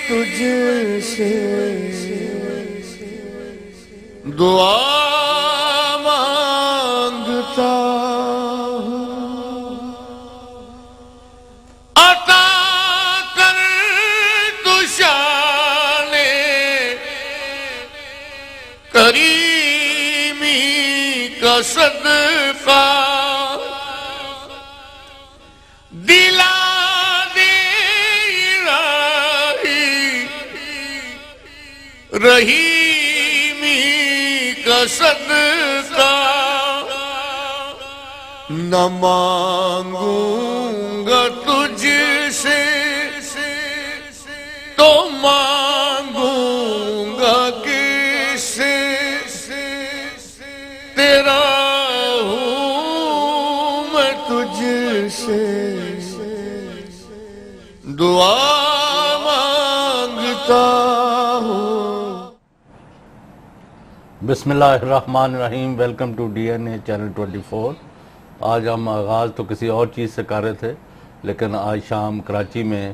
تجھ سے دعا مانگتا ہوں، عطا کر تو شان کریمی کا صدقہ دلا رحیمی کا صدقہ، نہ مانگوں گا تجھ سے تو مانگوں گا کس سے، تیرا ہوں میں تجھ سے دعا مانگتا ہوں۔ بسم اللہ الرحمن الرحیم۔ Welcome to D N A channel 24۔ آج ہم آغاز تو کسی اور چیز سے کر رہے تھے، لیکن آج شام کراچی میں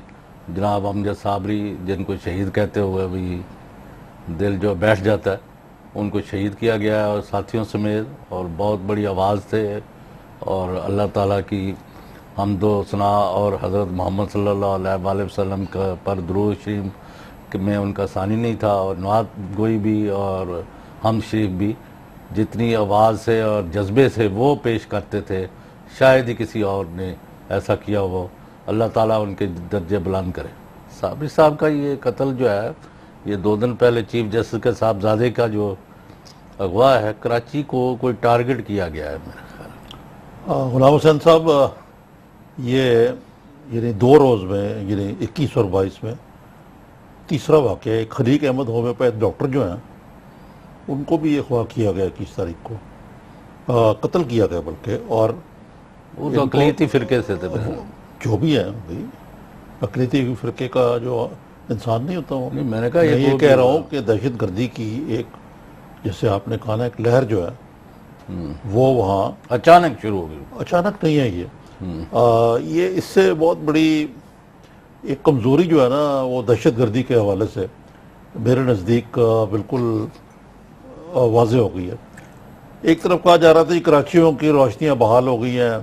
جناب امجد صابری، جن کو شہید کہتے ہوئے بھی دل جو بیٹھ جاتا ہے، ان کو شہید کیا گیا ہے، اور ساتھیوں سمیت، اور بہت بڑی آواز تھے، اور اللہ تعالیٰ کی حمد و ثنا اور حضرت محمد صلی اللہ علیہ وآلہ وسلم کا پر درود شریف میں ان کا ثانی نہیں تھا، اور نعت گوئی بھی اور حمد شریف بھی جتنی آواز سے اور جذبے سے وہ پیش کرتے تھے، شاید ہی کسی اور نے ایسا کیا ہو۔ اللہ تعالیٰ ان کے درجے بلند کرے۔ صابری صاحب کا یہ قتل جو ہے، یہ 2 دن پہلے چیف جسٹس کے صاحبزادے کا جو اغوا ہے، کراچی کو کوئی ٹارگٹ کیا گیا ہے میرے خیال۔ غلام حسین صاحب، یہ یعنی 2 روز میں، یعنی 21 اور 22 میں تیسرا واقعہ ہے۔ ایک خلیق احمد ہومیوپیتھ ڈاکٹر جو ہیں، ان کو بھی اغوا کیا گیا 21 تاریخ کو، قتل کیا گیا بلکہ، اور وہ تو اقلیتی فرقے سے تھے، جو بھی ہے بھائی، اقلیتی فرقے کا جو انسان نہیں ہوتا وہ، نہیں، میں نے کہا میں یہ کہہ رہا ہوں کہ دہشت گردی کی ایک، جیسے آپ نے کہا نا، ایک لہر جو ہے وہ وہاں اچانک شروع ہو گئی۔ اچانک نہیں ہے یہ اس سے بہت بڑی ایک کمزوری جو ہے نا، وہ دہشت گردی کے حوالے سے میرے نزدیک بالکل واضح ہو گئی ہے۔ ایک طرف کہا جا رہا تھا کہ کراچیوں کی روشنیاں بحال ہو گئی ہیں،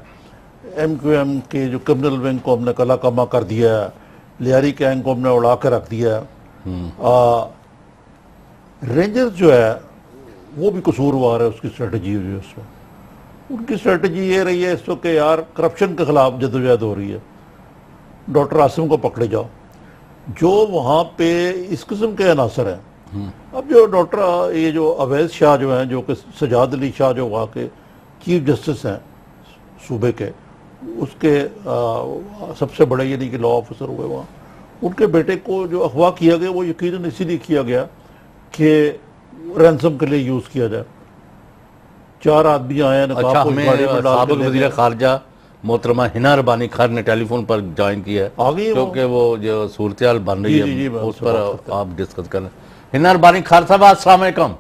ایم کیو ایم کے جو کرمنل ونگ کو ہم نے کلا کما کر دیا ہے، لیاری گینگ کو ہم نے اڑا کے رکھ دیا ہے۔ رینجرز جو ہے وہ بھی قصوروار ہے، اس کی اسٹریٹجی جو ہے، اس میں ان کی اسٹریٹجی یہ رہی ہے اس وقت کہ یار کرپشن کے خلاف جدوجہد ہو رہی ہے، ڈاکٹر عاصم کو پکڑے جاؤ، جو وہاں پہ اس قسم کے عناصر ہیں۔ اب جو ڈاکٹر یہ جو اویس شاہ جو ہیں، جو کہ سجاد علی شاہ جو وہاں کے چیف جسٹس ہیں صوبے کے، اس کے سب سے بڑے یعنی کہ لا آفیسر ہوئے وہاں، ان کے بیٹے کو جو اغوا کیا گیا وہ یقیناً اسی لیے کیا گیا کہ رینسم کے لیے یوز کیا جائے۔ 4 آدمی آئے ہیں، اچھا، ہمیں سابق وزیر خارجہ محترمہ ہنا ربانی خیر نے ٹیلی فون پر جوائن کیا ہے، کیونکہ وہ جو صورتحال بن رہی ہے اس پر آپ ڈسکس کریں۔ ہنا ربانی خیر صاحب، السلام علیکم۔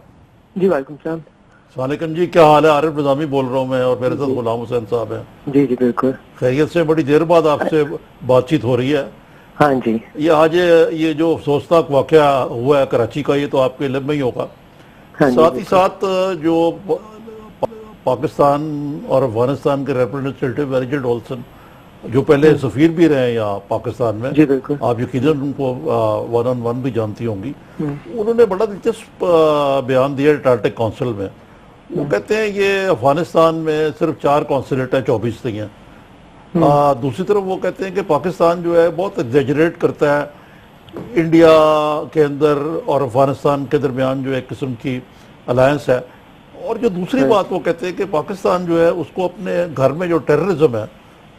جی وعلیکم السلام۔ السلام علیکم جی، کیا حال ہے؟ عارف نظامی بول رہا ہوں میں، اور میرے ساتھ غلام حسین صاحب ہیں۔ جی جی بالکل خیریت سے؟ بڑی دیر بعد آپ سے بات چیت ہو رہی ہے۔ ہاں جی، یہ آج یہ جو افسوسناک واقعہ ہوا ہے کراچی کا، یہ تو آپ کے علم میں ہی ہوگا۔ ساتھ ہی ساتھ جو پاکستان اور افغانستان کے ریپرزنٹیٹیو ایجنٹ اولسن، جو پہلے سفیر بھی رہے ہیں یہاں پاکستان میں، جی بالکل، آپ یقیناً ان کو 1 on 1 بھی جانتی ہوں گی، انہوں نے بڑا دلچسپ بیان دیا اٹلانٹک کونسل میں۔ وہ کہتے ہیں یہ افغانستان میں صرف 4 کونسلیٹ ہیں، 24 تک ہیں۔ دوسری طرف وہ کہتے ہیں کہ پاکستان جو ہے بہت ایگزیجریٹ کرتا ہے انڈیا کے اندر اور افغانستان کے درمیان جو ایک قسم کی الائنس ہے۔ اور جو دوسری بات وہ کہتے ہیں کہ پاکستان جو ہے اس کو اپنے گھر میں جو ٹیررزم ہے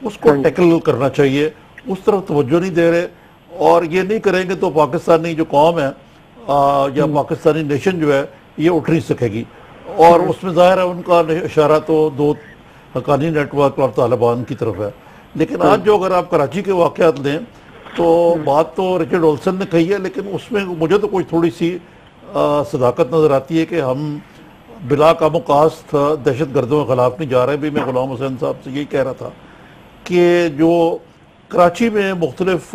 اس کو ٹیکل کرنا چاہیے، اس طرف توجہ نہیں دے رہے، اور یہ نہیں کریں گے تو پاکستانی جو قوم ہے یا پاکستانی نیشن جو ہے یہ اٹھ نہیں سکے گی۔ اور اس میں ظاہر ہے ان کا اشارہ تو 2 حقانی نیٹ ورک اور طالبان کی طرف ہے۔ لیکن آج جو اگر آپ کراچی کے واقعات لیں تو بات تو رچرڈ اولسن نے کہی ہے، لیکن اس میں مجھے تو کوئی تھوڑی سی صداقت نظر آتی ہے کہ ہم بلا کام و کاست دہشت گردوں کے خلاف نہیں جا رہے۔ بھی میں غلام حسین صاحب سے یہی کہہ رہا تھا کہ جو کراچی میں مختلف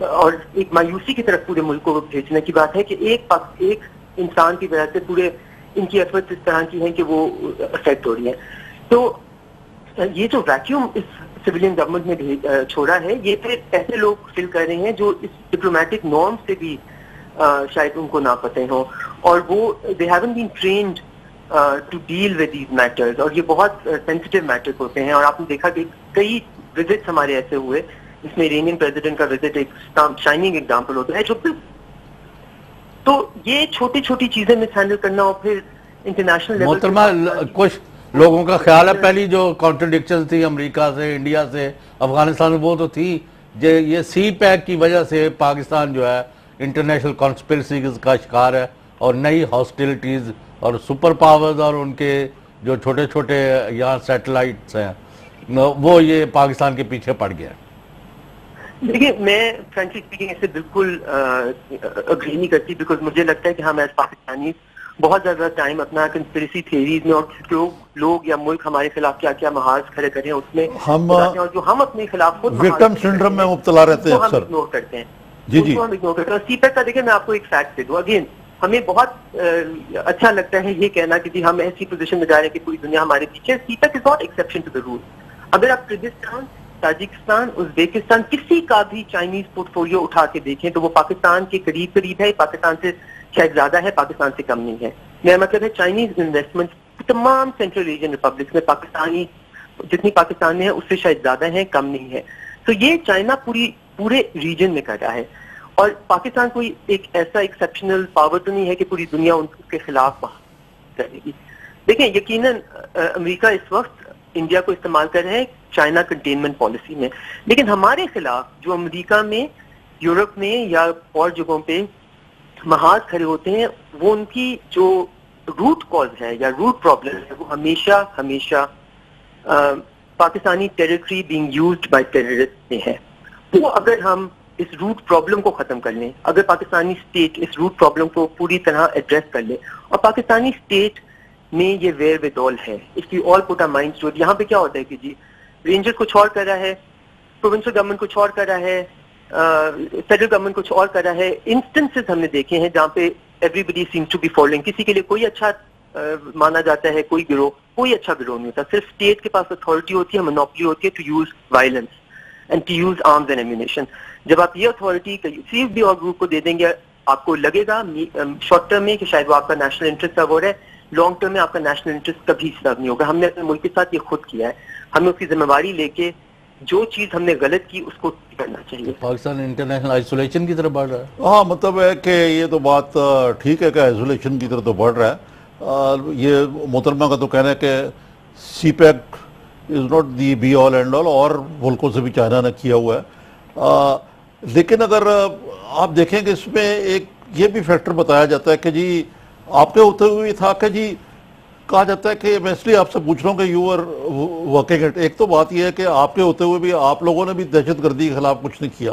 اور ایک مایوسی کی طرف پورے ملک کو بھیجنے کی بات ہے کہ ایک انسان کی وجہ سے پورے ان کی ایفرٹس اس طرح کی ہیں کہ وہ افیکٹ ہو رہی ہیں. تو یہ جو ویکیوم اس سویلین گورنمنٹ نے چھوڑا ہے یہ پھر ایسے لوگ فل کر رہے ہیں جو اس ڈپلومیٹک نارم سے بھی شاید ان کو نہ پتہ ہوں, اور وہ they haven't been trained to deal with these matters, اور یہ بہت سینسیٹیو میٹرز ہوتے ہیں. اور آپ نے دیکھا کہ کئی وزٹس ہمارے ایسے ہوئے اس میں ایرانین پریزیڈنٹ کا وزٹ ایک شائننگ ایگزامپل ہوتا ہے. جو تو یہ چھوٹی چھوٹی چیزیں مس ہینڈل کرنا اور پھر انٹرنیشنل لیول. محترمہ, کچھ لوگوں کا خیال ہے پہلی جو کانٹرڈکشن تھی امریکہ سے, انڈیا سے, افغانستان سے, وہ تو تھی یہ سی پیک کی وجہ سے پاکستان جو ہے انٹرنیشنل کانسپریسیز کا شکار ہے, اور نئی ہاسٹیلٹیز اور سپر پاورز اور ان کے جو چھوٹے چھوٹے یہاں سیٹلائٹس ہیں وہ یہ پاکستان کے پیچھے پڑ گیا. دیکھیے, میں فرینکلی اسپیکنگ اس سے بالکل اگری نہیں کرتی, بیکاز مجھے لگتا ہے کہ ہم ایز پاکستانی بہت زیادہ ٹائم اپنا کنسپریسی تھیریز میں اور لوگ یا ملک ہمارے خلاف کیا کیا محاذ کھڑے کریں اس میں اور جو ہم اپنے خلاف خود وکٹم سنڈروم میں مبتلا رہتے ہیں اکثر, اگنور کرتے ہیں. جی ہم اگنور کرتے ہیں. سی پیک کا دیکھیں, میں آپ کو ایک فیکٹ دے دوں. اگین ہمیں بہت اچھا لگتا ہے یہ کہنا کہ جی ہم ایسی پوزیشن میں جا رہے ہیں کہ پوری دنیا ہمارے پیچھے. CPEC is not exception to the rule. اگر آپ کرغزستان, تاجکستان, ازبیکستان کسی کا بھی چائنیز پورٹ فولیو اٹھا کے دیکھیں تو وہ پاکستان کے قریب قریب ہے, پاکستان سے شاید زیادہ ہے, پاکستان سے کم نہیں ہے. میرا مطلب ہے چائنیز انویسٹمنٹ تمام سینٹرل ایشین ریپبلکس میں پاکستانی جتنی پاکستان میں ہے اس سے شاید زیادہ ہے, کم نہیں ہے. تو یہ چائنا پورے ریجن میں کر رہا ہے, اور پاکستان کوئی ایک ایسا ایکسیپشنل پاور تو نہیں ہے کہ پوری دنیا ان کے خلاف کرے گی. دیکھیں, یقیناً امریکہ اس وقت انڈیا کو استعمال کر رہے ہیں چائنا کنٹینمنٹ پالیسی میں, لیکن ہمارے خلاف جو امریکہ میں, یورپ میں یا اور جگہوں پہ محاذ کھڑے ہوتے ہیں, وہ ان کی جو روٹ کاز ہے یا روٹ پرابلم ہے وہ ہمیشہ Pakistani territory being used by terrorist میں ہے. وہ اگر ہم اس روٹ پرابلم کو ختم کر لیں, اگر پاکستانی اسٹیٹ اس روٹ پرابلم کو پوری طرح ایڈریس کر لے, اور پاکستانی اسٹیٹ میں یہ ویئر ود آل ہے, اس کی آل پٹ آر مائنڈز ٹو اٹ. یہاں پہ کیا ہوتا ہے کہ جی رینجر کچھ اور کر رہا ہے, پروونشل گورنمنٹ کچھ اور کر رہا ہے, فیڈرل گورنمنٹ کچھ اور کر رہا ہے. انسٹنسز ہم نے دیکھے ہیں جہاں پہ everybody seems to be following. کسی کے لیے کوئی اچھا مانا جاتا ہے, کوئی اچھا گروہ نہیں ہوتا. صرف اسٹیٹ کے پاس اتھارٹی ہوتی ہے, مونوپلی ہوتی ہے to use violence and to use arms and ammunition. جب آپ یہ اتھارٹی کسی بھی اور گروپ کو دے دیں گے, آپ کو لگے گا شارٹ ٹرم میں کہ شاید وہ آپ کا نیشنل انٹرسٹ سرو ہو رہا ہے, لانگ ٹرم میں آپ کا نیشنل انٹرسٹ کبھی سرو نہیں ہوگا. ہم نے اپنے ملک کے ساتھ یہ خود کیا ہے, ہمیں اس کی ذمہ داری لے کے جو چیز ہم نے غلط کی اس کو کرنا چاہیے. پاکستان انٹرنیشنل آئسولیشن کی طرف بڑھ رہا ہے. ہاں, مطلب ہے کہ یہ تو بات ٹھیک ہے کہ آئسولیشن کی طرف تو بڑھ رہا ہے. یہ محترمہ کا تو کہنا ہے کہ CPEC is not the be all and all, اور ملکوں سے بھی چائنا نے کیا ہوا ہے. لیکن اگر آپ دیکھیں کہ اس میں ایک یہ بھی فیکٹر بتایا جاتا ہے کہ جی آپ کے ہوتے ہوئے تھا کہ جی کہا جاتا ہے کہ میں اس لیے آپ سے پوچھ رہا ہوں کہ یو آر ورکنگ ایٹ. ایک تو بات یہ ہے کہ آپ کے ہوتے ہوئے بھی آپ لوگوں نے بھی دہشت گردی کے خلاف کچھ نہیں کیا,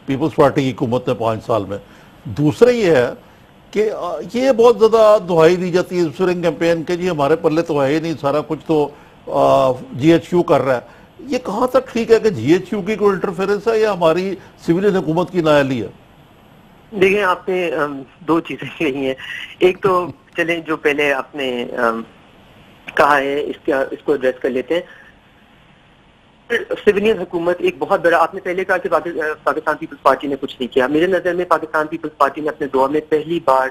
پیپلز پارٹی کی حکومت نے 5 سال میں. دوسرا یہ ہے کہ یہ بہت زیادہ دہائی دی جاتی ہے اسپرنگ کیمپین کے, جی ہمارے پلے تو ہے ہی نہیں, سارا کچھ تو جی ایچ کیو کر رہا ہے. یہ کہاں تک ٹھیک ہے کہ جی ایچ کیو کی کوئی انٹرفیرنس ہے یا ہماری سویلین حکومت کی نااہلی ہے؟ دیکھیں, آپ نے 2 چیزیں کہی ہیں. ایک تو چلیں جو پہلے آپ نے کہا ہے اس کو ایڈریس کر لیتے ہیں. سویلین حکومت ایک بہت بڑا, آپ نے پہلے کہا کہ پاکستان پیپلز پارٹی نے کچھ نہیں کیا. میرے نظر میں پاکستان پیپلز پارٹی نے اپنے دور میں پہلی بار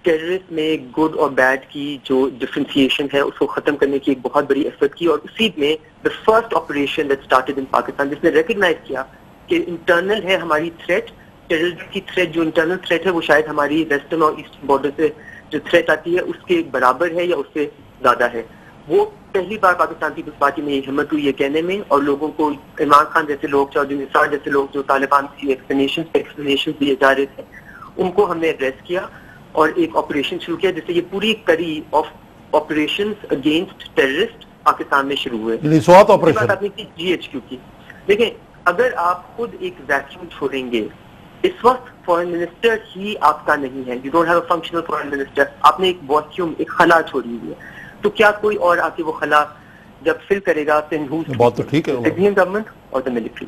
ٹیررسٹ میں گڈ اور بیڈ کی جو ڈفرینسیشن ہے اس کو ختم کرنے کی ایک بہت بڑی ایفرٹ کی, اور اسی میں the first operation that started in Pakistan, جس نے ریکگنائز کیا کہ انٹرنل ہے ہماری تھریٹ, ٹیررزم کی تھریٹ جو انٹرنل تھریٹ ہے وہ شاید ہماری ویسٹرن اور ایسٹرن بارڈر سے جو تھریٹ آتی ہے اس کے برابر ہے یا اس سے زیادہ ہے. وہ پہلی بار پاکستان پیپلز پارٹی میں یہ ہمت ہوئی یہ کہنے میں, اور لوگوں کو عمران خان جیسے لوگ, چودھری نثار جیسے لوگ جو طالبان کی ایکسپلینیشن دیے جا رہے تھے ان کو ہم نے ایڈریس کیا اور ایک آپریشن شروع کیا, جس سے یہ پوری کڑی of operations against terrorist Pakistan میں شروع ہوئے. بات آپ نے کی جی ایچ کیو کی. دیکھیں, اگر آپ خود ایک ویکیوم چھوڑیں گے, اس وقت فورن منسٹر ہی آپ کا نہیں ہے, you don't have a functional foreign minister, آپ نے ایک ویکیوم, ایک خلا چھوڑی ہوئی ہے, تو کیا کوئی اور آ کے وہ خلا جب فل کرے گا, بات تو ٹھیک ہے, سویلین گورنمنٹ اور the military.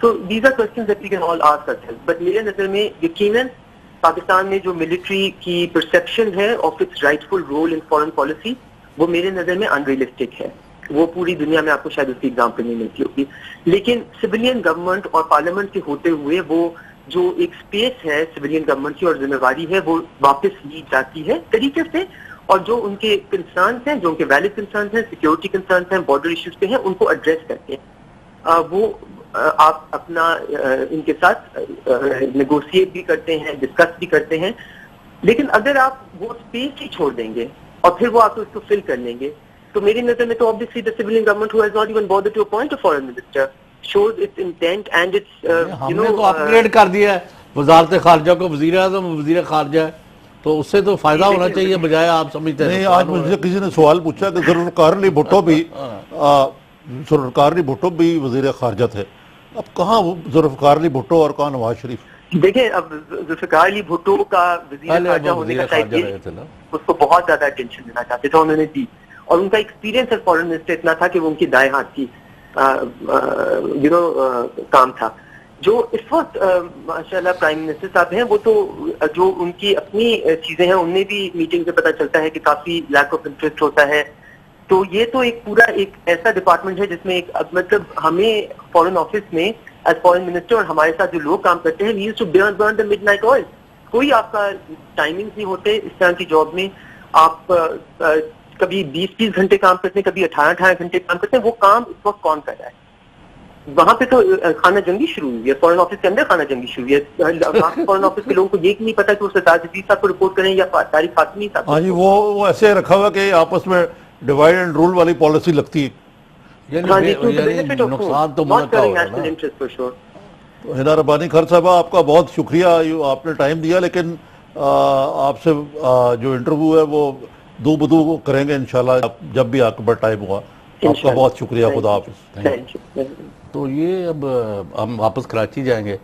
So these are questions that we can all ask ourselves. But میرے نظر میں یقیناً پاکستان میں جو ملٹری کی پرسیپشن ہے of its rightful role in foreign policy وہ میرے نظر میں انریلسٹک ہے. وہ پوری دنیا میں آپ کو شاید اس کی ایگزامپل نہیں ملتی ہوگی. لیکن سویلین گورنمنٹ اور پارلیمنٹ کے ہوتے ہوئے وہ جو ایک اسپیس ہے سویلین گورنمنٹ کی اور ذمہ داری ہے وہ واپس لی جاتی ہے طریقے سے, اور جو ان کے کنسرنس ہیں, جو ان کے ویلڈ کنسرنس ہیں, سیکیورٹی کنسرنس ہیں, بارڈر ایشوز پہ ہیں, ان کو ایڈریس کرتے ہیں. وہ آپ اپنا ان کے ساتھ نیگوشیٹ بھی کرتے ہیں, ڈسکس بھی کرتے ہیں. لیکن اگر آپ وہ اسپیس ہی چھوڑ دیں گے اور پھر وہ آپ اس کو فل کر لیں گے تو میری نظر میں تو obviously the civilian government who has not even bothered to appoint a foreign minister shows its intent and its ہم نے تو اپ گریڈ کر دیا ہے وزارت خارجہ کو, وزیر اعظم وزیر خارجہ ہے, تو اس سے تو فائدہ ہونا چاہیے بجائے آپ سمجھتے ہیں. نہیں, آج مجھ سے کسی نے سوال پوچھا کہ ذوالفقار علی بھٹو بھی وزیر خارجہ تھے, اب کہاں ذوالفقار علی بھٹو اور کہاں نواز شریف؟ دیکھیں اب ذوالفقار علی بھٹو کا وزیر خارجہ ہونے کا شاید اس کو بہت زیادہ اٹینشن دینا چاہتے تھے, انہوں نے دی, اور ان کا ایکسپیرینس ایز فارن منسٹر اتنا تھا کہ وہ ان کی دائیں ہاتھ کی کام تھا. جو اس وقت ماشاءاللہ پرائم منسٹر صاحب ہیں وہ تو جو ان کی اپنی چیزیں ہیں ان میں بھی میٹنگ سے پتہ چلتا ہے کہ کافی لیک آف انٹرسٹ ہوتا ہے. تو یہ تو ایک پورا ایک ایسا ڈپارٹمنٹ ہے جس میں ایک مطلب ہمیں فارن آفس میں ایز فارن منسٹر اور ہمارے ساتھ جو لوگ کام کرتے ہیں we used to burn the midnight oil. کوئی آپ کا ٹائمنگ نہیں ہوتے اس طرح کی جاب میں. آپ کبھی 20 گھنٹے کام کرتے ہیں, کبھی 18 گھنٹے کام کرتے ہیں. وہ کام اس وقت کون کر رہا ہے؟ وہاں پہ تو خانہ جنگی شروع ہوئی ہے, فارن آفس کے اندر خانہ جنگی شروع ہوئی ہے. فارن آفس کے لوگوں کو یہ نہیں پتا کہ وہ سردار جدید صاحب کو رپورٹ کریں یا طارق فاطمی صاحب. ہاں جی, وہ ایسے رکھا ہوا کہ آپس میں ڈیوائڈ اینڈ رول والی پالیسی لگتی ہے. نقصان تو ہنا ربانی خر صاحبہ آپ کا بہت شکریہ, آپ نے ٹائم دیا, لیکن آپ سے جو انٹرویو ہے وہ دو بدو کریں گے انشاءاللہ جب بھی آپ کا ٹائم ہوا. آپ کا بہت شکریہ, خدا حافظ. تو یہ اب ہم واپس کراچی جائیں گے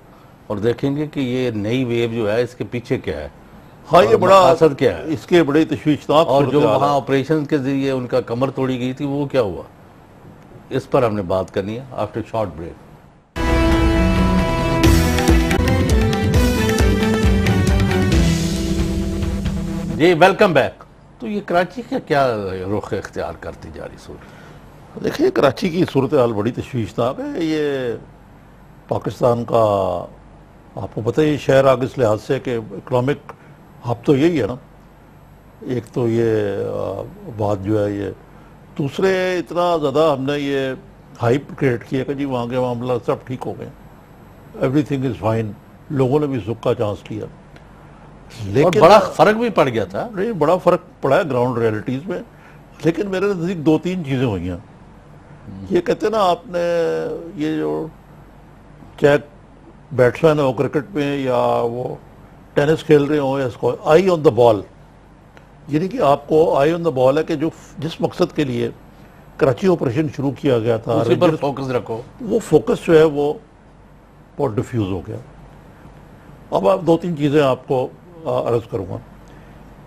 اور دیکھیں گے کہ یہ نئی ویو جو ہے اس کے پیچھے کیا ہے. ہاں, یہ بڑا مقصد کیا ہے, اس کے بڑی تشویشناک, اور جو وہاں آپریشن کے ذریعے ان کا کمر توڑی گئی تھی وہ کیا ہوا, اس پر ہم نے بات کرنی ہے آفٹر شارٹ بریک. جی ویلکم بیک. تو یہ کراچی کا کیا رخ اختیار کرتی جا رہی صورت؟ دیکھیے, کراچی کی صورتحال بڑی تشویشناک ہے. یہ پاکستان کا آپ کو پتہ ہے, یہ شہر آگ اس لحاظ سے کہ اکنامک ہب تو یہی ہے نا. ایک تو یہ بات جو ہے, یہ دوسرے اتنا زیادہ ہم نے یہ ہائپ کریٹ کیا کہ جی وہاں کے معاملہ سب ٹھیک ہو گئے, ایوری تھنگ از فائن, لوگوں نے بھی سکھ کا چانس لیا. لیکن بڑا فرق بھی پڑ گیا تھا. نہیں, بڑا فرق پڑا ہے گراؤنڈ ریئلٹیز میں, لیکن میرے نزدیک 2-3 چیزیں ہوئی ہیں. یہ کہتے ہیں نا, آپ نے یہ جو چاہے بیٹسمین ہو کرکٹ میں یا وہ ٹینس کھیل رہے ہوں, یا اس کو آئی آن دا بال, یعنی کہ آپ کو آئی آن دا بال ہے کہ جو جس مقصد کے لیے کراچی آپریشن شروع کیا گیا تھا اسی پر فوکس رکھو, وہ فوکس جو ہے وہ بہت ڈیفیوز ہو گیا. اب آپ 2-3 چیزیں آپ کو عرض کروں گا.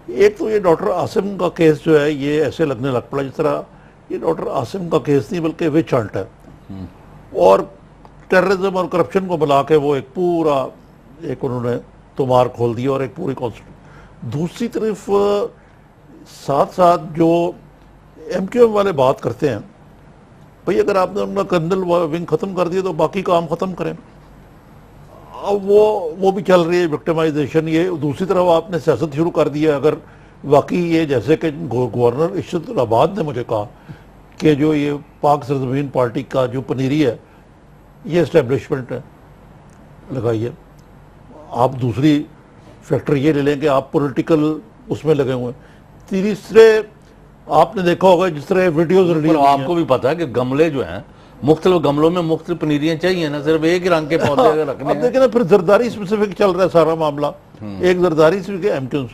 ایک تو یہ ڈاکٹر عاصم کا کیس جو ہے یہ ایسے لگنے لگ پڑا جس طرح یہ ڈاکٹر عاصم کا کیس نہیں بلکہ وچ ہنٹ ہے, اور ٹیررزم اور کرپشن کو ملا کے وہ ایک پورا ایک انہوں نے تمار کھول دیا اور ایک پوری کانسٹیٹیوشن. دوسری طرف ساتھ ساتھ جو ایم کیو ایم والے بات کرتے ہیں, بھئی اگر آپ نے ان کا کرنل ونگ ختم کر دیا تو باقی کام ختم کریں. اب وہ بھی چل رہی ہے وکٹمائزیشن. یہ دوسری طرف آپ نے سیاست شروع کر دی ہے. اگر واقعی یہ جیسے کہ گورنر ارشد العباد نے مجھے کہا کہ جو یہ پاک سرزمین پارٹی کا جو پنیری ہے یہ اسٹیبلشمنٹ ہے لگائی ہے. آپ دوسری فیکٹر یہ لے لیں کہ آپ پولیٹیکل اس میں لگے ہوئے ہیں. تیسرے آپ نے دیکھا ہوگا جس طرح ویڈیوز ریلیز, آپ کو بھی پتا ہے کہ گملے جو ہیں مختلف گملوں میں مختلف پنیریاں چاہیے نا, صرف ایک ہی رنگ کے پودے رکھنے ہیں. اب دیکھیں نا, پھر زرداری اسپیسیفک چل رہا ہے سارا معاملہ, ایک زرداری اسپیسیفک ایم کیو.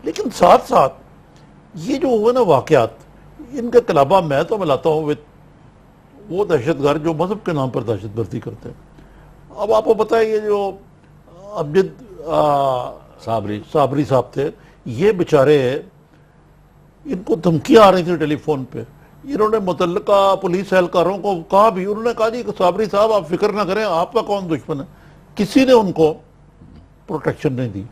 لیکن ساتھ ساتھ یہ جو ہوئے نا واقعات, ان کا کلابہ میں تو ملاتا ہوں وہ دہشت گرد جو مذہب کے نام پر دہشت گردی کرتے ہیں. اب آپ کو پتہ ہے یہ جو امجد صابری صاحب تھے, یہ بیچارے ان کو دھمکیاں آ رہی تھی ٹیلی فون پہ انہوں نے متعلقہ پولیس اہلکاروں کو کہا بھی، انہوں نے کہا جی صابری صاحب آپ فکر نہ کریں، آپ کا کون دشمن ہے، کسی نے ان کو پروٹیکشن نہیں دی.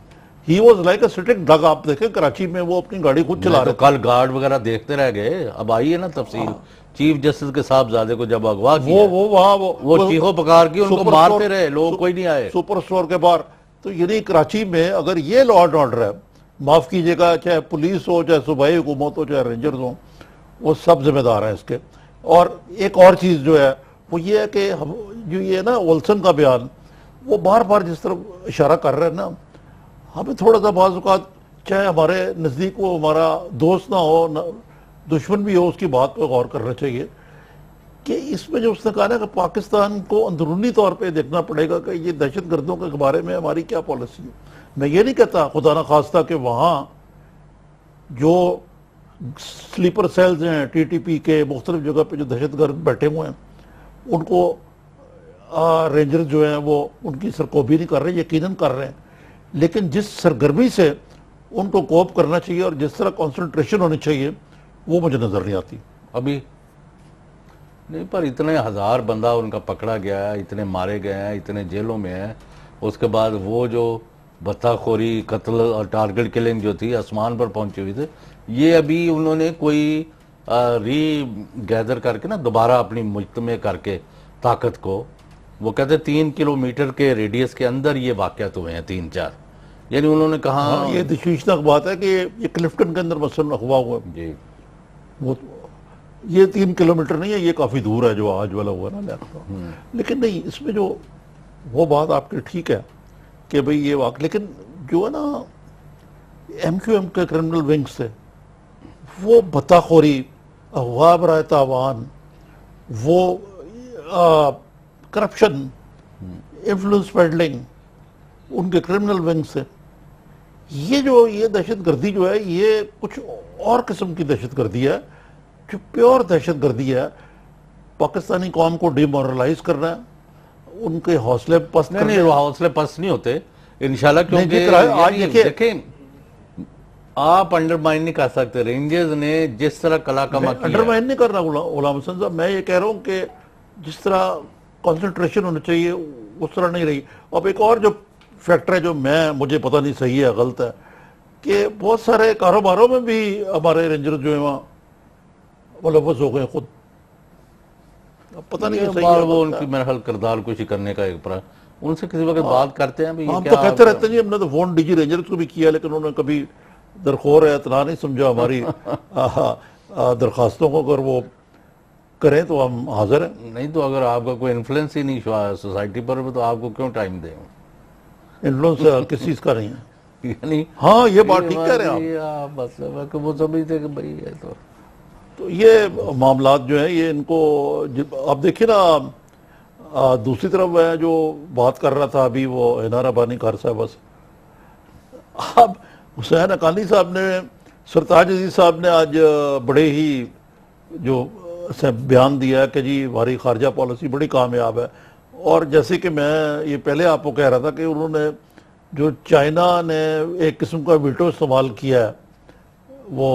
He was like a sitting duck. آپ دیکھیں کراچی میں وہ اپنی گاڑی خود چلا تو رہے کل گارڈ وغیرہ دیکھتے رہ گئے. اب آئی ہے نا تفصیل، چیف جسٹس کے صاحبزادے کو جب اغوا تھے. کیا وہ وہاں وہ چیخو پکار کی ان کو سپر مارتے اسٹور- رہے، لوگ کوئی نہیں آئے. سپر اسٹور کے باہر. تو یعنی کراچی میں اگر یہ لا اینڈ آرڈر ہے، معاف کیجئے گا، چاہے پولیس ہو، چاہے صوبائی حکومت ہو، چاہے رینجرز ہوں، وہ سب ذمہ دار ہیں اس کے. اور ایک اور چیز جو ہے وہ یہ ہے کہ جو یہ نا ولسن کا بیان، وہ بار بار جس طرح اشارہ کر رہے ہیں نا، ہمیں تھوڑا سا بعض اوقات چاہے ہمارے نزدیک وہ ہمارا دوست نہ ہو، دشمن بھی ہو، اس کی بات پہ غور کرنا چاہیے کہ اس میں جو اس نے کہا نا کہ پاکستان کو اندرونی طور پہ دیکھنا پڑے گا کہ یہ دہشت گردوں کے بارے میں ہماری کیا پالیسی ہے. میں یہ نہیں کہتا خدا نہ خواستہ کہ وہاں جو سلیپر سیلز ہیں ٹی ٹی پی کے مختلف جگہ پہ جو دہشت گرد بیٹھے ہوئے ہیں ان کو رینجر جو ہیں وہ ان کی سرکوبی نہیں کر رہے، یقیناً کر رہے ہیں، لیکن جس سرگرمی سے ان کو کوپ کرنا چاہیے اور جس طرح کنسنٹریشن ہونی چاہیے وہ مجھے نظر نہیں آتی. ابھی نہیں، پر اتنے ہزار بندہ ان کا پکڑا گیا ہے، اتنے مارے گئے ہیں، اتنے جیلوں میں ہیں. اس کے بعد وہ جو بتا خوری، قتل اور ٹارگٹ کلنگ جو تھی آسمان پر پہنچی ہوئی تھی، یہ ابھی انہوں نے کوئی ری گیدر کر کے نا دوبارہ اپنی مجتمع کر کے طاقت کو، وہ کہتے 3 کلومیٹر کے ریڈیس کے اندر یہ واقعات ہوئے ہیں 3-4. یعنی انہوں نے کہا یہ تشویشناک بات ہے کہ یہ کلفٹن کے اندر مثلاً اغوا ہوا ہے. جی وہ یہ 3 کلومیٹر نہیں ہے، یہ کافی دور ہے جو آج والا ہوا نا. لیکن نہیں، اس میں جو وہ بات آپ کی ٹھیک ہے کہ بھئی یہ واقع، لیکن جو ہے نا ایم کیو ایم کے کرمنل ونگز سے وہ بتاخوری، اغوا برائے تاوان، وہ کرپشن، انفلوئنس پیڈلنگ ان کے کرمنل ونگ سے، یہ دہشت گردی جو ہے یہ کچھ اور قسم کی دہشت گردی ہے جو پیور دہشت گردی ہے. پاکستانی قوم کو ڈی مورلائز کرنا ہے، ان کے حوصلے پست کرنا نہیں، وہ حوصلے پست نہیں ہوتے انشاءاللہ، نہیں، کیونکہ آج دیکھیں دیکھیں آپ انڈرمائن نہیں کر سکتے. رینجرز نے جس طرح کلا کما کیا، انڈرمائن نہیں کر رہا غلام حسن صاحب، میں یہ کہہ رہا ہوں کہ جس طرح کنسنٹریشن ہونا چاہیے اس طرح نہیں رہی. اب ایک اور جو فیکٹر ہے جو مجھے پتہ نہیں صحیح ہے غلط ہے، کہ بہت سارے کاروباروں میں بھی ہمارے رینجر جو ہیں وہاں ملوث ہو گئے خود. اب پتہ نہیں صحیح ہے وہ ان کی میرا خیال کردار کشی کرنے کا ایک ان سے کسی وقت بات کرتے ہیں. ہم تو کہتے رہتے ہیں جی، ہم نے تو فون ڈی جی رینجرز کو بھی کیا لیکن انہوں نے کبھی درخور اعتنا نہیں سمجھا ہماری درخواستوں کو. اگر وہ کریں تو ہم حاضر ہیں. نہیں تو اگر آپ کا کوئی انفلوئنس ہی نہیں سوسائٹی پر تو آپ کو کیوں ٹائم دیں؟ انفلوئنس کس چیز کا نہیں ہے. یعنی ہاں یہ بات ٹھیک کہہ رہے ہیں آپ. بس وہ سمجھتے کہ بھائی ہے تو یہ معاملات جو ہیں یہ ان کو اب دیکھیں نا، دوسری طرف ہے جو بات کر رہا تھا ابھی وہ حنا ربانی کار صاحب، بس اب حسین حقانی صاحب نے، سرتاج عزیز صاحب نے آج بڑے ہی جو بیان دیا کہ جی ہماری خارجہ پالیسی بڑی کامیاب ہے. اور جیسے کہ میں یہ پہلے آپ کو کہہ رہا تھا کہ انہوں نے جو چائنا نے ایک قسم کا ویٹو استعمال کیا ہے وہ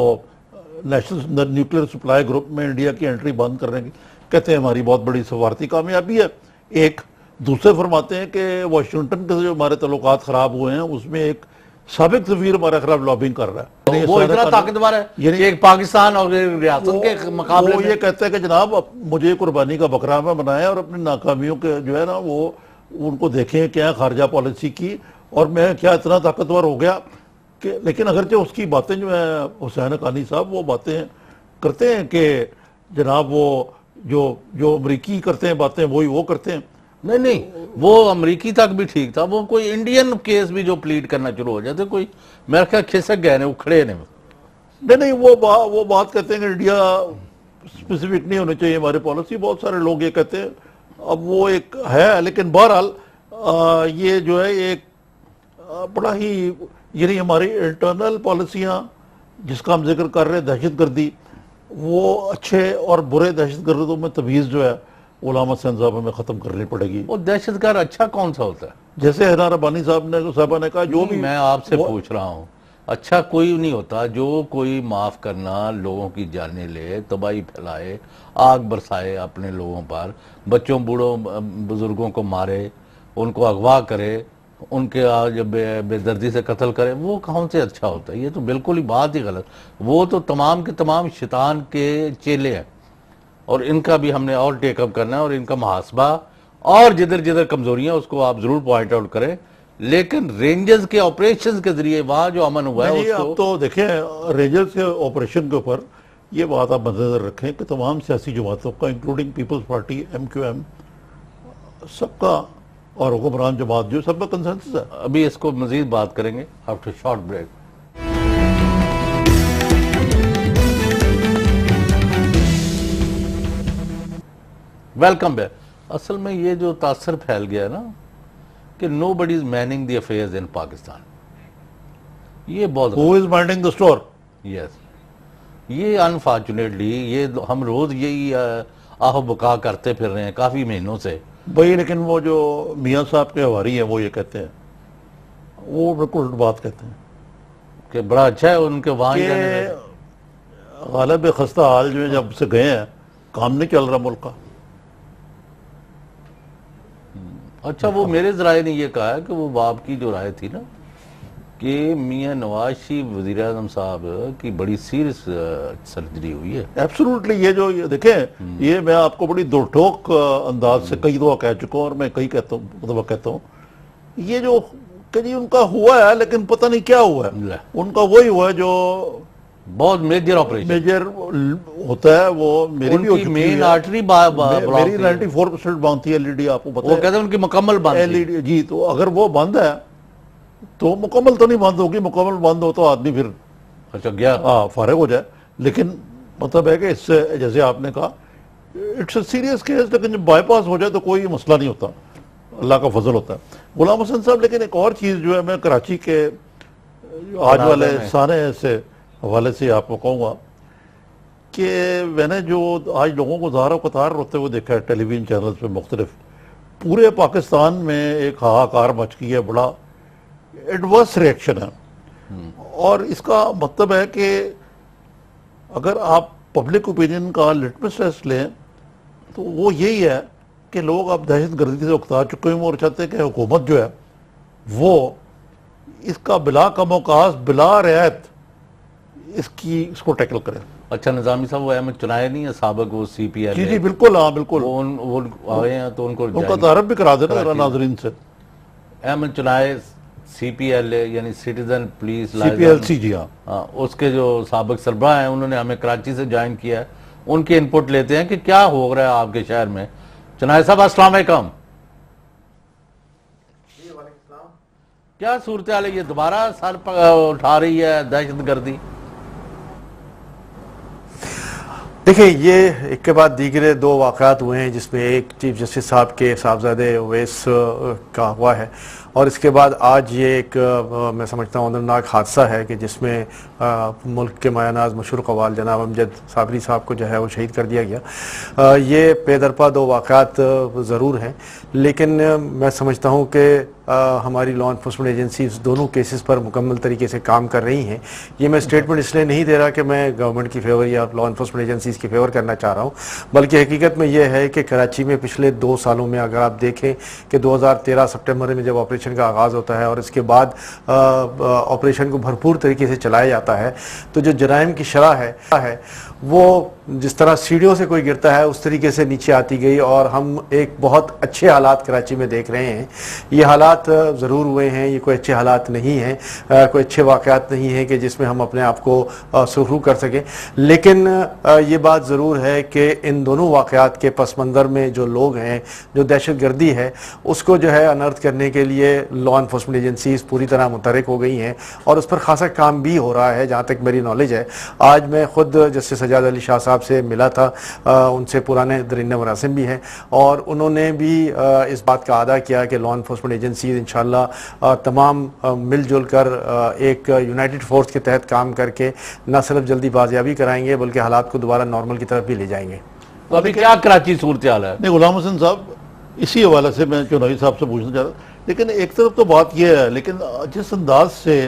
نیشنل نیوکلیئر سپلائی گروپ میں انڈیا کی انٹری بند کرنے کی، کہتے ہیں ہماری بہت بڑی سفارتی کامیابی ہے. ایک دوسرے فرماتے ہیں کہ واشنگٹن کے جو ہمارے تعلقات خراب ہوئے ہیں اس میں ایک سابق سفیر ہمارے خلاف لابنگ کر رہا ہے. وہ اتنا طاقتور ہے کہ ایک پاکستان اور ریاست کے مقابلے وہ یہ کہتا ہے کہ جناب مجھے قربانی کا بکرا میں بنایا اور اپنی ناکامیوں کے جو ہے نا وہ ان کو دیکھیں کیا خارجہ پالیسی کی اور میں کیا اتنا طاقتور ہو گیا کہ. لیکن اگرچہ اس کی باتیں جو ہیں حسین حقانی صاحب وہ باتیں کرتے ہیں کہ جناب وہ جو امریکی کرتے ہیں باتیں وہی وہ کرتے ہیں. نہیں وہ امریکی تک بھی ٹھیک تھا، وہ کوئی انڈین کیس بھی جو پلیڈ کرنا شروع ہو جاتے کوئی میرا خیال کھسک گئے نے اکھڑے نے. نہیں وہ بات کہتے ہیں کہ انڈیا اسپیسیفک نہیں ہونی چاہیے ہماری پالیسی، بہت سارے لوگ یہ کہتے ہیں. اب وہ ایک ہے لیکن بہرحال یہ جو ہے ایک بڑا ہی یعنی ہماری انٹرنل پالیسیاں جس کا ہم ذکر کر رہے ہیں دہشت گردی، وہ اچھے اور برے دہشت گردوں میں تمیز جو ہے غلام حسین صاحب ہمیں ختم کرنی پڑے گی. وہ دہشت گرد اچھا کون سا ہوتا ہے؟ جیسے حنا ربانی صاحبہ نے کہا جو بھی میں آپ سے پوچھ رہا ہوں اچھا کوئی نہیں ہوتا جو کوئی معاف کرنا، لوگوں کی جانیں لے، تباہی پھیلائے، آگ برسائے اپنے لوگوں پر، بچوں بوڑھوں بزرگوں کو مارے، ان کو اغوا کرے، ان کے آج بے دردی سے قتل کرے، وہ کون سے اچھا ہوتا ہے؟ یہ تو بالکل ہی بات ہی غلط. وہ تو تمام کے تمام شیطان کے چیلے ہیں، اور ان کا بھی ہم نے اور ٹیک اپ کرنا ہے، اور ان کا محاسبہ، اور جدھر جدھر کمزوریاں اس کو آپ ضرور پوائنٹ آؤٹ کریں. لیکن رینجرز کے آپریشنز کے ذریعے وہاں جو امن ہوا ہے اس کو... اب تو دیکھیں رینجرز کے آپریشن کے اوپر یہ بات آپ مدنظر رکھیں کہ تمام سیاسی جماعتوں کا انکلوڈنگ پیپلز پارٹی MQM سب کا اور حکمران جماعت جو سب کا کنسنسس ہے. ابھی اس کو مزید بات کریں گے after short break. Welcome back. اصل میں یہ جو تاثر پھیل گیا ہے نا کہ نو بڈی از میننگ دی افیئرز ان پاکستان، یہ بہت Who is minding the store؟ یس، یہ انفارچونیٹلی یہ ہم روز یہی آہ و بکا کرتے پھر رہے ہیں کافی مہینوں سے. بھائی لیکن وہ جو میاں صاحب کے حواری ہیں وہ یہ کہتے ہیں، وہ بالکل الٹ بات کہتے ہیں کہ بڑا اچھا ہے ان کے وہاں کہ جانے میں. غالب خستہ حال جو ہے جب سے گئے ہیں کام نہیں چل رہا ملک کا. اچھا وہ میرے ذرائع نے یہ کہا ہے کہ وہ باپ کی جو رائے تھی نا کہ میاں نواز شریف وزیر اعظم صاحب کی بڑی سیریس سرجری ہوئی ہے. ایبسولوٹلی یہ جو دیکھیں یہ میں آپ کو بڑی دو ٹوک انداز سے کئی دفعہ کہہ چکا ہوں، اور میں کئی دفعہ کہتا ہوں یہ جو کہ جی ان کا ہوا ہے لیکن پتہ نہیں کیا ہوا ہے. ان کا وہی ہوا ہے جو بہت میجر آپریشن میجر ہوتا ہے. وہ میری بھی ہو چکی مین ہے، آرٹری میری 94% بند تھی LED، آپ کو پتہ وہ کہتے ہیں ان کی مکمل بند تھی. LED جی. تو اگر وہ بند ہے تو مکمل تو نہیں بند ہوگی، مکمل بند ہو تو آدمی پھر اچھا گیا فارغ ہو جائے. لیکن مطلب ہے کہ اس سے جیسے آپ نے کہا اٹس اے سیریس کیس، لیکن جب بائی پاس ہو جائے تو کوئی مسئلہ نہیں ہوتا، اللہ کا فضل ہوتا ہے. غلام حسن صاحب لیکن ایک اور چیز جو ہے میں کراچی کے آج والے سارے سے حوالے سے آپ کو کہوں گا کہ میں نے جو آج لوگوں کو ظاہر و قطار ہوتے ہوئے دیکھا ہے ٹیلی ویژن چینلز پہ مختلف، پورے پاکستان میں ایک ہاہاکار مچ گئی ہے، بڑا ایڈورس ریئیکشن ہے. اور اس کا مطلب ہے کہ اگر آپ پبلک اوپینین کا لٹمس ٹیسٹ لیں تو وہ یہی ہے کہ لوگ اب دہشت گردی سے اکتا چکے ہیں اور چاہتے ہیں کہ حکومت جو ہے وہ اس کا بلا کم اوقات بلا رعایت اس کو ٹیکل کرے. اچھا نظامی صاحب وہ احمد چنائے نہیں ہے سابق، وہ CPL جی بالکل، ہاں بالکل، وہ آئے ہیں تو ان کو کا تعارف بھی کرا دینا ناظرین سے. احمد چنائے CPL یعنی سٹیزن پولیس CPLC جی ہاں، اس کے جو سابق سربراہ ہیں انہوں نے ہمیں کراچی سے جوائن کیا ہے. ان کے انپٹ لیتے ہیں کہ کیا ہو رہا ہے آپ کے شہر میں. چنائے صاحب السلام علیکم. کیا صورتحال ہے؟ یہ دوبارہ سر اٹھا رہی ہے دہشت گردی؟ دیکھیں یہ ایک کے بعد دیگرے دو واقعات ہوئے ہیں جس میں ایک چیف جسٹس صاحب کے صاحبزادے اویس کا ہوا ہے، اور اس کے بعد آج یہ ایک میں سمجھتا ہوں اندرناک حادثہ ہے کہ جس میں ملک کے مایہ ناز مشہور قوال جناب امجد صابری صاحب کو جو ہے وہ شہید کر دیا گیا. یہ پے درپا دو واقعات ضرور ہیں، لیکن میں سمجھتا ہوں کہ ہماری لا انفورسمنٹ ایجنسیز دونوں کیسز پر مکمل طریقے سے کام کر رہی ہیں. یہ میں اسٹیٹمنٹ اس لیے نہیں دے رہا کہ میں گورنمنٹ کی فیور یا لا انفورسمنٹ ایجنسیز کی فیور کرنا چاہ رہا ہوں، بلکہ حقیقت میں یہ ہے کہ کراچی میں پچھلے 2 سالوں میں اگر آپ دیکھیں کہ 2013 سپٹمبر میں جب آپریشن کا آغاز ہوتا ہے اور اس کے بعد آپریشن کو بھرپور طریقے سے چلایا جاتا ہے تو جو جرائم کی شرح ہے وہ جس طرح سیڑھیوں سے کوئی گرتا ہے اس طریقے سے نیچے آتی گئی، اور ہم ایک بہت اچھے حالات کراچی میں دیکھ رہے ہیں. یہ حالات ضرور ہوئے ہیں، یہ کوئی اچھے حالات نہیں ہیں، کوئی اچھے واقعات نہیں ہیں کہ جس میں ہم اپنے آپ کو سرخرو کر سکیں، لیکن یہ بات ضرور ہے کہ ان دونوں واقعات کے پس منظر میں جو لوگ ہیں، جو دہشت گردی ہے اس کو جو ہے انرتھ کرنے کے لیے لا انفورسمنٹ ایجنسیز پوری طرح متحرک ہو گئی ہیں، اور اس پر خاصا کام بھی ہو رہا ہے جہاں تک میری نالج ہے. آج میں خود جسٹس سجاد علی شاہ صاحب سے ملا تھا، ان سے پرانے درینہ مراسم بھی ہیں، اور انہوں نے بھی اس بات کا اعادہ کیا کہ لا انفورسمنٹ ایجنسیز انشاءاللہ تمام مل جل کر ایک یونائٹڈ فورس کے تحت کام کر کے نہ صرف جلدی بازیابی کرائیں گے بلکہ حالات کو دوبارہ نارمل کی طرف بھی لے جائیں گے. تو ابھی کیا کراچی صورتحال ہے؟ نہیں غلام حسن صاحب اسی حوالے سے میں چونائی صاحب سے پوچھنا چاہ رہا ہوں، لیکن ایک طرف تو بات یہ ہے، لیکن جس انداز سے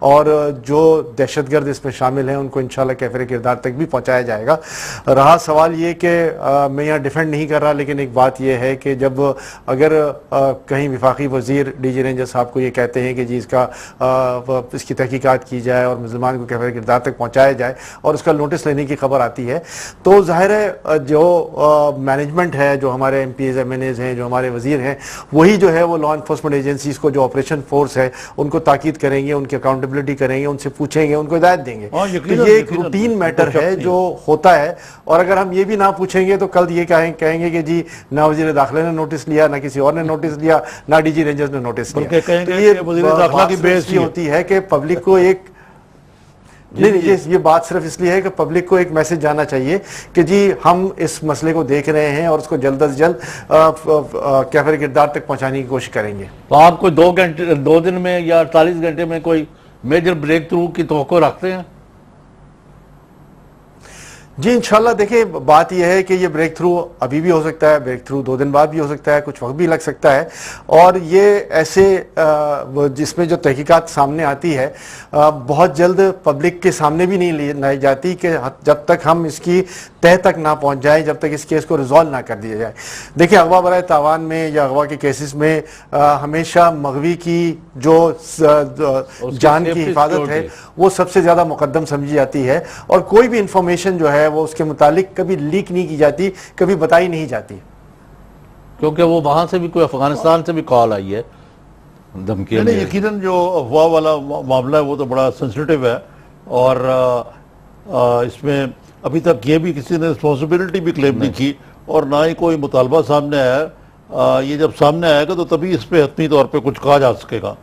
اور جو دہشت گرد اس میں شامل ہیں ان کو انشاءاللہ کیفر کردار تک بھی پہنچایا جائے گا. رہا سوال یہ کہ میں یہاں ڈیفینڈ نہیں کر رہا, لیکن ایک بات یہ ہے کہ جب اگر کہیں وفاقی وزیر ڈی جی رینجر صاحب کو یہ کہتے ہیں کہ جی اس کی تحقیقات کی جائے اور مسلمان کو کیفر کردار تک پہنچایا جائے, اور اس کا نوٹس لینے کی خبر آتی ہے, تو ظاہر ہے جو مینجمنٹ ہے, جو ہمارے MPs MNAs ہیں, جو ہمارے وزیر ہیں, وہی جو ہے وہ لا انفورسمنٹ ایجنسیز کو, جو آپریشن فورس ہے, ان کو تاکید کریں گے, ان کی اکاؤنٹیبلٹی کریں گے, ان سے پوچھیں گے, ان کو ہدایت دیں گے. تو یہ ایک روٹین میٹر ہے جو ہوتا ہے, اور اگر ہم یہ بھی نہ پوچھیں گے تو کل یہ کہیں گے کہ جی نہ وزیر داخلہ نے نوٹس لیا, نہ کسی اور نے نوٹس لیا, نہ ڈی جی رینجرز نے نوٹس لیا. تو یہ وزیر داخلہ کی بحث ہوتی ہے کہ پبلک کو ایک نہیں, یہ بات صرف اس لیے ہے کہ پبلک کو ایک میسج جانا چاہیے کہ جی ہم اس مسئلے کو دیکھ رہے ہیں اور اس کو جلد از جلد کیفر کردار تک پہنچانے کی کوشش کریں گے. تو آپ کوئی 2 دن میں یا 48 گھنٹے میں کوئی میجر بریک تھرو کی توقع رکھتے ہیں؟ جی انشاءاللہ دیکھیں, بات یہ ہے کہ یہ بریک تھرو ابھی بھی ہو سکتا ہے, بریک تھرو 2 دن بعد بھی ہو سکتا ہے, کچھ وقت بھی لگ سکتا ہے, اور یہ ایسے جس میں جو تحقیقات سامنے آتی ہے بہت جلد پبلک کے سامنے بھی نہیں لائی جاتی کہ جب تک ہم اس کی تہ تک نہ پہنچ جائیں, جب تک اس کیس کو ریزالو نہ کر دیا جائے. دیکھیں اغوا برائے تاوان میں یا اغوا کے کیسز میں ہمیشہ مغوی کی جو جان کی حفاظت ہے وہ سب سے زیادہ مقدم سمجھی جاتی ہے, اور کوئی بھی انفارمیشن جو ہے وہ اس کے متعلق کبھی لیک نہیں کی جاتی, کبھی بتائی نہیں جاتی, کیونکہ وہ وہاں سے بھی کوئی افغانستان سے بھی کال آئی ہے دھمکی. یقیناً جو افواہ والا معاملہ ہے وہ تو بڑا سینسٹیو ہے, اور اس میں ابھی تک یہ بھی کسی نے رسپانسبلٹی بھی کلیم نہیں کی, اور نہ ہی کوئی مطالبہ سامنے آیا. یہ جب سامنے آئے گا تو تبھی اس پہ حتمی طور پہ کچھ کہا جا سکے گا.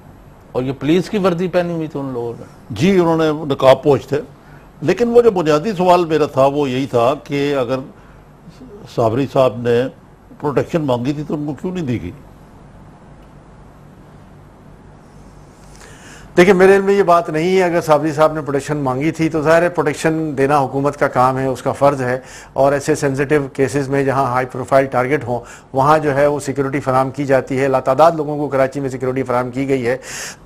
اور یہ پولیس کی وردی پہنی ہوئی تھی ان لوگوں نے؟ جی انہوں نے نقاب پوش تھے, لیکن وہ جو بنیادی سوال میرا تھا وہ یہی تھا کہ اگر صابری صاحب نے پروٹیکشن مانگی تھی تو ان کو کیوں نہیں دی گئی؟ دیکھیں میرے علم میں یہ بات نہیں ہے. اگر صابری صاحب نے پروٹیکشن مانگی تھی تو ظاہر ہے پروٹیکشن دینا حکومت کا کام ہے, اس کا فرض ہے, اور ایسے سینسیٹیو کیسز میں جہاں ہائی پروفائل ٹارگٹ ہوں وہاں جو ہے وہ سیکیورٹی فراہم کی جاتی ہے. لاتعداد لوگوں کو کراچی میں سیکیورٹی فراہم کی گئی ہے.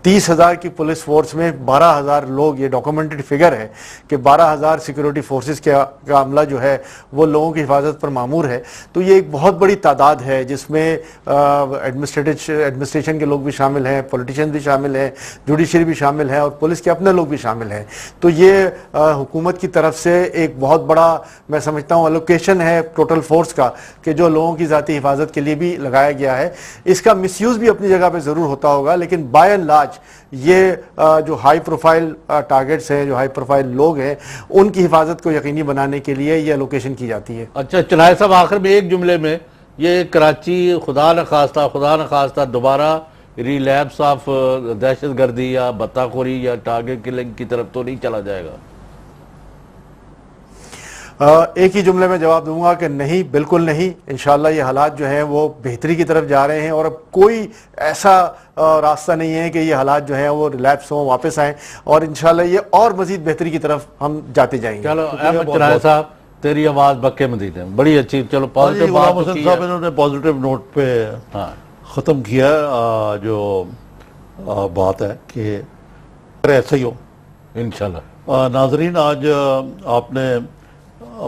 30,000 کی پولیس فورس میں 12,000 لوگ, یہ ڈاکومنٹڈ فگر ہے کہ 12,000 سیکیورٹی فورسز کا عملہ جو ہے وہ لوگوں کی حفاظت پر مامور ہے. تو یہ ایک بہت بڑی تعداد ہے جس میں ایڈمنسٹریشن کے لوگ بھی شامل ہیں, پولیٹیشین بھی شامل ہیں, جوڈیشری بھی شامل ہیں, اور پولیس کے اپنے لوگ بھی شامل ہیں. تو یہ حکومت کی طرف سے ایک بہت بڑا میں سمجھتا ہوں الوکیشن ہے ٹوٹل فورس کا کہ جو لوگوں کی ذاتی حفاظت کے لیے بھی لگایا گیا ہے. اس کا مس یوز بھی اپنی جگہ پہ ضرور ہوتا ہوگا, لیکن بائی اینڈ لارج یہ جو ہائی پروفائل ٹارگٹس ہیں, جو ہائی پروفائل لوگ ہیں, ان کی حفاظت کو یقینی بنانے کے لیے یہ الوکیشن کی جاتی ہے. اچھا چنائے صاحب, آخر میں ایک جملے میں, یہ کراچی خدا نہ خواستہ دوبارہ ریلیپس آف دہشت گردی یا بتا خوری یا ٹارگٹ کلنگ کی طرف تو نہیں چلا جائے گا؟ ایک ہی جملے میں جواب دوں گا کہ نہیں, بالکل نہیں. انشاءاللہ یہ حالات جو ہیں وہ بہتری کی طرف جا رہے ہیں, اور اب کوئی ایسا راستہ نہیں ہے کہ یہ حالات جو ہیں وہ ریلیپس ہوں, واپس آئیں, اور انشاءاللہ یہ اور مزید بہتری کی طرف ہم جاتے جائیں گے. چلو احمد چنائے صاحب, تیری آواز بکے مزید ہے, بڑی اچھی. چلو پازیٹیو بات غلام حسن صاحب انہوں نے پازیٹیو نوٹ پہ ختم کیا جو بات ہے کہ ایسا ہی ہو انشاءاللہ. ناظرین, آج آپ نے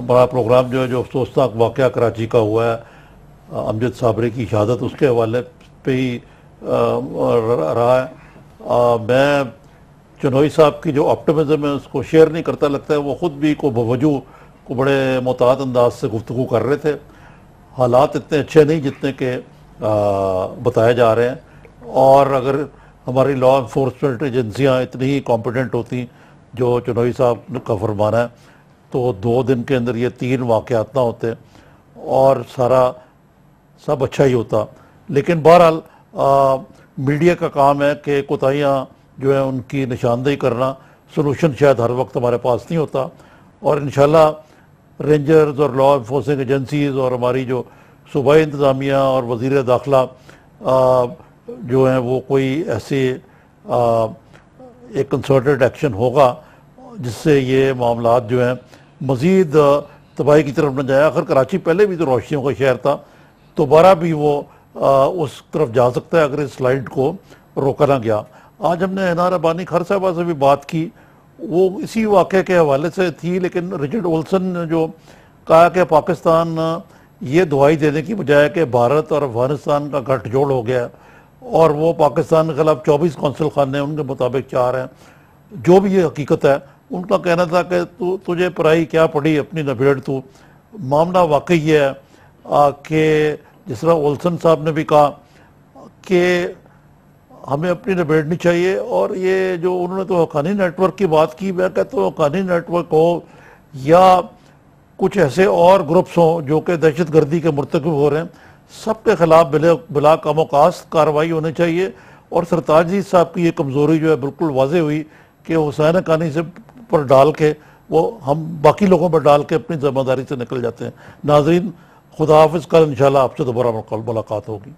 بڑا پروگرام جو ہے جو افسوسناک واقعہ کراچی کا ہوا ہے, امجد صابری کی شہادت, اس کے حوالے پہ ہی رہا ہے. میں چنوئی صاحب کی جو آپٹیمزم ہے اس کو شیئر نہیں کرتا. لگتا ہے وہ خود بھی کو بوجو کو بڑے محتاط انداز سے گفتگو کر رہے تھے. حالات اتنے اچھے نہیں جتنے کہ بتائے جا رہے ہیں, اور اگر ہماری لا انفورسمنٹ ایجنسیاں اتنی ہی کمپیٹنٹ ہوتی جو چنوئی صاحب کا فرمانا ہے تو 2 دن کے اندر یہ 3 واقعات نہ ہوتے اور سارا سب اچھا ہی ہوتا. لیکن بہرحال میڈیا کا کام ہے کہ کوتاہیاں جو ہیں ان کی نشاندہی کرنا. سلوشن شاید ہر وقت ہمارے پاس نہیں ہوتا, اور انشاءاللہ رینجرز اور لا انفورسنگ ایجنسیز اور ہماری جو صوبائی انتظامیہ اور وزیر داخلہ جو ہیں وہ کوئی ایسے ایک کنسرٹڈ ایکشن ہوگا جس سے یہ معاملات جو ہیں مزید تباہی کی طرف نہ جائے. آخر کراچی پہلے بھی تو روشنیوں کا شہر تھا, دوبارہ بھی وہ اس طرف جا سکتا ہے اگر اس سلائڈ کو روکا نہ گیا. آج ہم نے انار ابانی خر صاحبہ سے بھی بات کی, وہ اسی واقعے کے حوالے سے تھی, لیکن رچرڈ اولسن نے جو کہا کہ پاکستان یہ دعائی دینے کی بجائے کہ بھارت اور افغانستان کا گٹھ جوڑ ہو گیا اور وہ پاکستان کے خلاف 24 قونصل خانے ان کے مطابق 4 ہیں, جو بھی یہ حقیقت ہے, ان کا کہنا تھا کہ تجھے پرائی کیا پڑی اپنی نبیڑ تو. معاملہ واقعی یہ ہے کہ جس طرح اولسن صاحب نے بھی کہا کہ ہمیں اپنی نبیڑنی چاہیے, اور یہ جو انہوں نے تو حقانی نیٹ ورک کی بات کی, میں کہتا ہوں حقانی نیٹ ورک ہو یا کچھ ایسے اور گروپس ہوں جو کہ دہشت گردی کے مرتکب ہو رہے ہیں, سب کے خلاف بلا کام و کاست کارروائی ہونی چاہیے. اور سرتاج جی صاحب کی یہ کمزوری جو ہے بالکل واضح ہوئی کہ حسین حقانی سے پر ڈال کے وہ ہم باقی لوگوں پر ڈال کے اپنی ذمہ داری سے نکل جاتے ہیں. ناظرین, خدا حافظ, کل انشاءاللہ آپ سے دوبارہ ملاقات ہوگی.